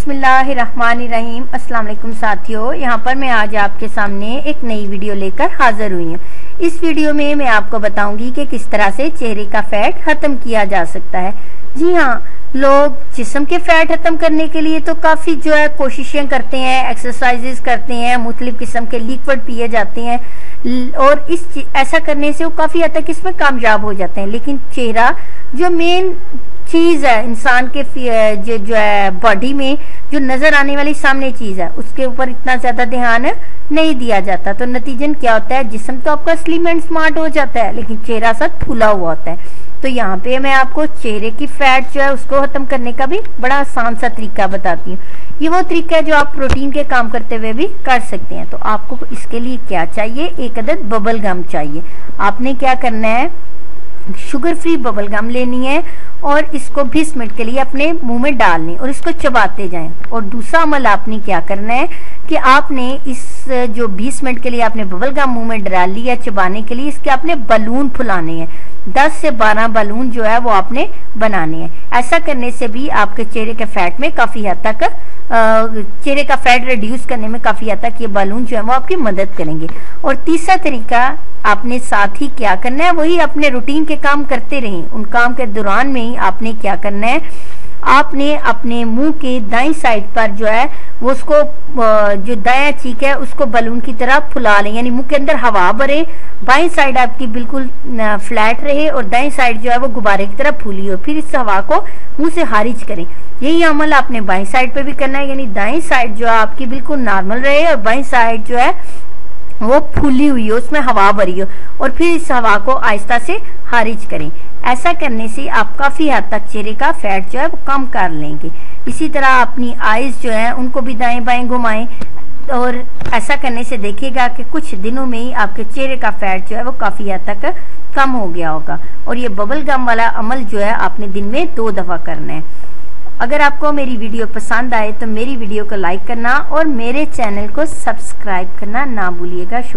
बिस्मिल्लाहिर्रहमानिर्रहीम। अस्सलाम वालेकुम साथियों, यहाँ पर मैं आज आपके सामने एक नई वीडियो लेकर हाजिर हुई हूँ। इस वीडियो में मैं आपको बताऊंगी कि किस तरह से चेहरे का फैट खत्म किया जा सकता है। जी हाँ, लोग जिस्म के फैट खत्म करने के लिए तो काफ़ी कोशिशें करते हैं, एक्सरसाइजेस करते हैं, मुख्तलिफ किस्म के लिक्विड पिए जाते हैं और ऐसा करने से वो काफ़ी हद तक इसमें कामयाब हो जाते हैं। लेकिन चेहरा जो मेन चीज़ है इंसान के जो है बॉडी में जो नज़र आने वाली सामने चीज़ है, उसके ऊपर इतना ज़्यादा ध्यान नहीं दिया जाता। तो नतीजन क्या होता है, जिस्म तो आपका स्लिम एंड स्मार्ट हो जाता है लेकिन चेहरा सब फूला हुआ होता है। तो यहाँ पे मैं आपको चेहरे की फैट जो है उसको ख़त्म करने का भी बड़ा आसान सा तरीका बताती हूँ। ये वो तरीका है जो आप प्रोटीन के काम करते हुए भी कर सकते हैं। तो आपको इसके लिए क्या चाहिए, एक अदद बबल गम चाहिए। आपने क्या करना है, शुगर फ्री बबल गम लेनी है और इसको 20 मिनट के लिए अपने मुंह में डालनी और इसको चबाते जाएं। और दूसरा अमल आपने क्या करना है कि आपने इस जो 20 मिनट के लिए आपने बबल गम मुंह में डाल लिया चबाने के लिए, इसके आपने बलून फुलाने हैं। 10 से 12 बलून जो है वो आपने बनाने हैं। ऐसा करने से भी आपके चेहरे के फैट में काफ़ी हद तक चेहरे का फैट रिड्यूस करने में काफ़ी हद तक ये बलून जो है वो आपकी मदद करेंगे। और तीसरा तरीका आपने साथ ही क्या करना है, वही अपने रूटीन के काम करते रहें। उन काम के दौरान में ही आपने क्या करना है, आपने अपने मुंह के दाईं साइड पर जो है वो उसको जो दायां चीक है उसको बलून की तरह फुला लें, यानी मुंह के अंदर हवा भरे। बाईं साइड आपकी बिल्कुल फ्लैट रहे और दाईं साइड जो है वो गुब्बारे की तरह फूली हो। फिर इस हवा को मुंह से खारिज करें। यही अमल आपने बाईं साइड पे भी करना है, यानी दाईं साइड जो है आपकी बिल्कुल नॉर्मल रहे और बाईं साइड जो है वो फूली हुई हो, उसमें हवा भरी हो। और फिर इस हवा को आहिस्ता से खारिज करें। ऐसा करने से आप काफ़ी हद तक चेहरे का फैट जो है वो कम कर लेंगे। इसी तरह अपनी आईज जो है उनको भी दाएं बाएं घुमाएं और ऐसा करने से देखिएगा कि कुछ दिनों में ही आपके चेहरे का फैट जो है वो काफ़ी हद तक कम हो गया होगा। और ये बबल गम वाला अमल जो है आपने दिन में 2 दफ़ा करना है। अगर आपको मेरी वीडियो पसंद आए तो मेरी वीडियो को लाइक करना और मेरे चैनल को सब्सक्राइब करना ना भूलिएगा। शुक्रिया।